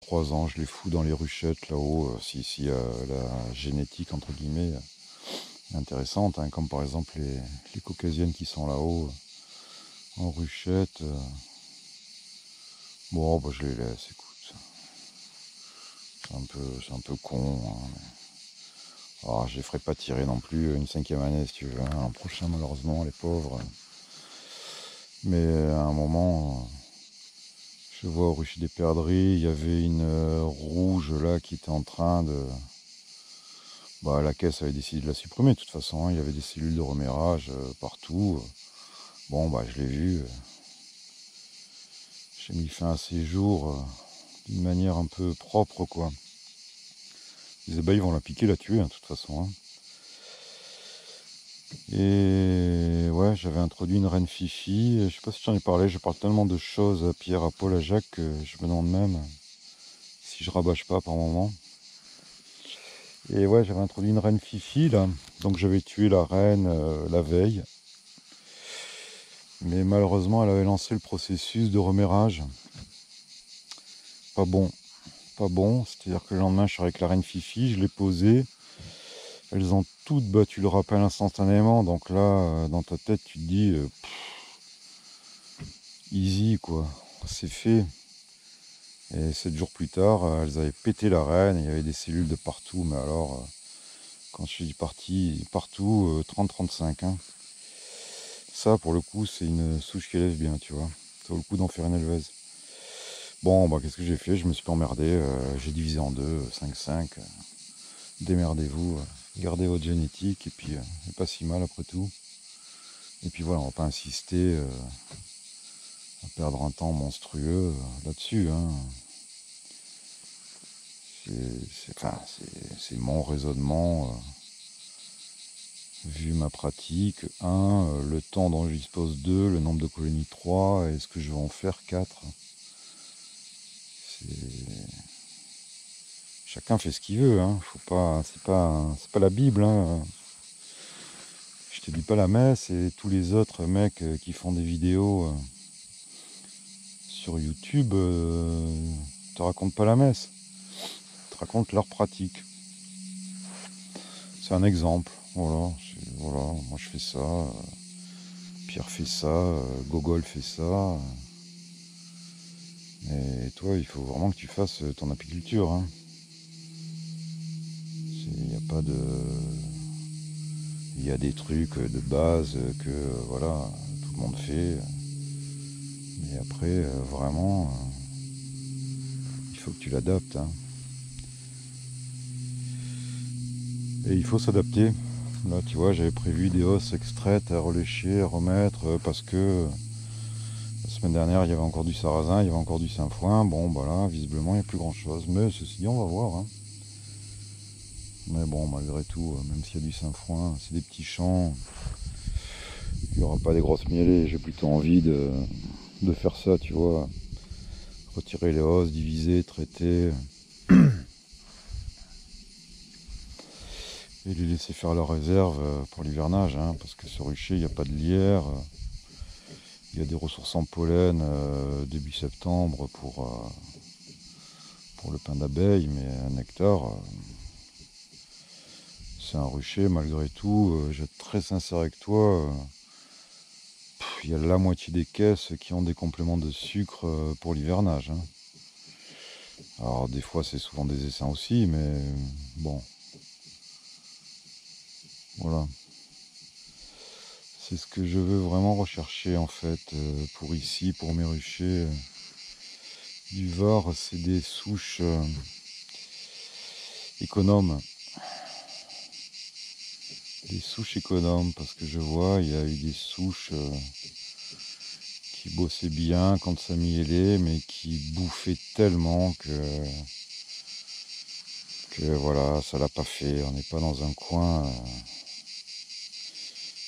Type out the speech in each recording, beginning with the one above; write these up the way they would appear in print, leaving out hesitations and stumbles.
2-3 ans, je les fous dans les ruchettes là-haut, si la génétique entre guillemets est intéressante, hein, comme par exemple les caucasiennes qui sont là-haut en ruchette. Bon, bah, je les laisse, écoute. C'est un peu con, hein. Alors, je les ferai pas tirer non plus une 5e année si tu veux, hein, l'an prochain malheureusement, les pauvres. Mais à un moment, je vois au rucher des perdrix, il y avait une rouge là qui était en train de... Bah, la caisse avait décidé de la supprimer de toute façon, hein. Il y avait des cellules de remérage partout. Bon, bah, je l'ai vu. J'ai mis fin à ces jours d'une manière un peu propre, quoi. Les abeilles vont la piquer, la tuer, hein, de toute façon, hein. Et ouais, j'avais introduit une reine Fifi. Je sais pas si j'en ai parlé, je parle tellement de choses à Pierre, à Paul, à Jacques que je me demande même si je rabâche pas par moment. Et ouais, j'avais introduit une reine Fifi là, donc j'avais tué la reine la veille. Mais malheureusement, elle avait lancé le processus de remérage. Pas bon, pas bon. C'est-à-dire que le lendemain, je suis avec la reine Fifi, je l'ai posée. Elles ont toutes battu le rappel instantanément. Donc là, dans ta tête, tu te dis, easy quoi, c'est fait. Et 7 jours plus tard, elles avaient pété la reine. Il y avait des cellules de partout. Mais alors, quand je suis parti partout, 30-35. Hein. Ça, pour le coup, c'est une souche qui élève bien, tu vois. Ça vaut le coup d'en faire une éleveuse. Bon, bah, qu'est-ce que j'ai fait? Je me suis pas emmerdé. J'ai divisé en deux, 5-5. Démerdez-vous. Gardez votre génétique. Et puis, c'est pas si mal après tout. Et puis voilà, on va pas insister à perdre un temps monstrueux là-dessus. Hein. C'est mon raisonnement. Vu ma pratique, 1, le temps dont je dispose 2, le nombre de colonies 3, et ce que je vais en faire 4. Chacun fait ce qu'il veut, hein. Faut pas, c'est pas la Bible, hein. Je te dis pas la messe, et tous les autres mecs qui font des vidéos sur YouTube te racontent pas la messe, te racontent leur pratique. C'est un exemple, voilà, moi je fais ça, Pierre fait ça, Gogol fait ça. Et toi, il faut vraiment que tu fasses ton apiculture. Hein. Il n'y a pas de... Il y a des trucs de base que voilà, tout le monde fait. Mais après, vraiment, il faut que tu l'adaptes. Hein. Et il faut s'adapter. Là, tu vois, j'avais prévu des hausses extraites à relécher, à remettre, parce que la semaine dernière, il y avait encore du sarrasin, il y avait encore du sainfoin. Bon, voilà, visiblement, il n'y a plus grand-chose. Mais ceci dit, on va voir. Hein. Mais bon, malgré tout, même s'il y a du sainfoin, c'est des petits champs. Il n'y aura pas des grosses mielées. J'ai plutôt envie de faire ça, tu vois. Retirer les hausses, diviser, traiter. Et les laisser faire leur réserve pour l'hivernage. Hein, parce que ce rucher, il n'y a pas de lierre. Il y a des ressources en pollen début septembre pour le pain d'abeille. Mais un nectar, c'est un rucher malgré tout. Je vais être très sincère avec toi. Il y a la moitié des caisses qui ont des compléments de sucre pour l'hivernage. Hein. Alors des fois c'est souvent des essaims aussi, mais bon. Voilà. C'est ce que je veux vraiment rechercher en fait pour ici, pour mes ruchers du Var. C'est des souches économes. Des souches économes parce que je vois il y a eu des souches qui bossaient bien quand ça mielait mais qui bouffaient tellement que voilà, ça l'a pas fait. On n'est pas dans un coin.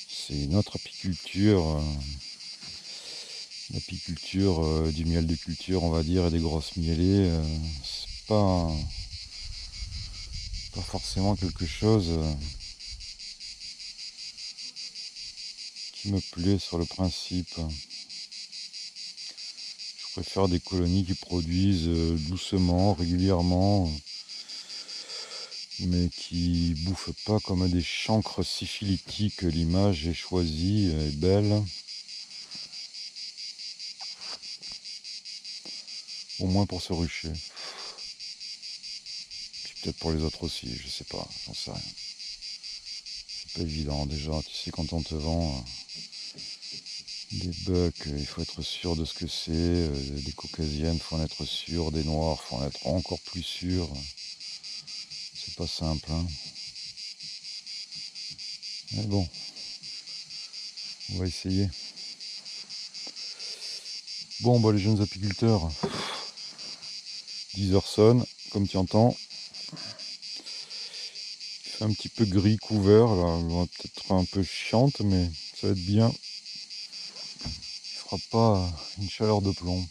C'est une autre apiculture. L'apiculture du miel de culture, on va dire, et des grosses mielées. C'est pas forcément quelque chose qui me plaît sur le principe. Je Je préfère des colonies qui produisent doucement, régulièrement, mais qui bouffent pas comme des chancres syphilitiques. L'image est choisie, est belle. Au moins pour ce rucher. Puis peut-être pour les autres aussi, je sais pas, j'en sais rien. C'est pas évident déjà, tu sais quand on te vend des bucks, il faut être sûr de ce que c'est, des caucasiennes, il faut en être sûr, des noirs, il faut en être encore plus sûr. C'est pas simple, hein. Mais bon, on va essayer. Bon, bah les jeunes apiculteurs, 10 heures sonne, comme tu entends. Il fait un petit peu gris couvert, là, elle va peut-être un peu chiante, mais ça va être bien. Il fera pas une chaleur de plomb.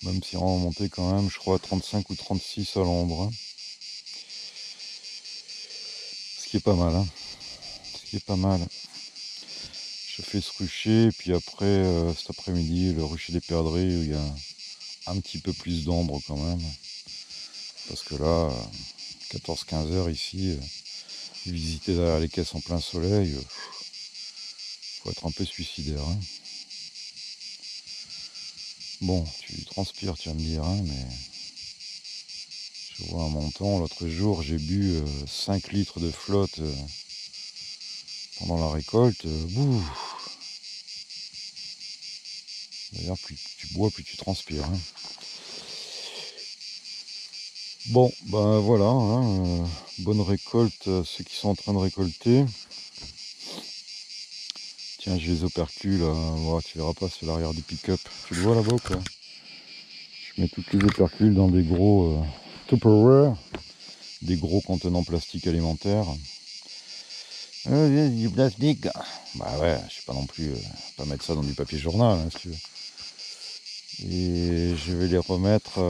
Même si on va monter quand même, je crois, à 35 ou 36 à l'ombre. Hein. Ce qui est pas mal, hein. Ce qui est pas mal. Je fais ce rucher, et puis après, cet après-midi, le rucher des perdrix, où il y a un petit peu plus d'ombre quand même. Parce que là, 14-15 heures ici, visiter derrière les caisses en plein soleil, faut être un peu suicidaire. Hein. Bon, tu transpires, tu vas me dire, hein, mais je vois un montant. L'autre jour, j'ai bu 5 litres de flotte pendant la récolte. D'ailleurs, plus tu bois, plus tu transpires. Hein. Bon, ben voilà, hein, bonne récolte à ceux qui sont en train de récolter. Tiens, j'ai les opercules, tu verras pas, c'est l'arrière du pick-up. Tu le vois là-bas ou quoi? Je mets toutes les opercules dans des gros Tupperware, des gros contenants plastiques alimentaires. Du plastique. Bah ouais, je sais pas non plus, pas mettre ça dans du papier journal, hein, si tu veux. Et je vais les remettre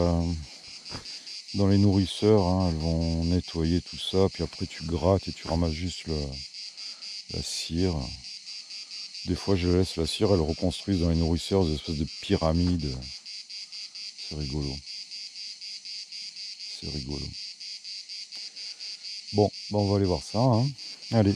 dans les nourrisseurs, hein, elles vont nettoyer tout ça, puis après tu grattes et tu ramasses juste la cire. Des fois je laisse la cire, elle reconstruise dans les nourrisseurs des espèces de pyramides. C'est rigolo. C'est rigolo. Bon, on va aller voir ça. Hein. Allez.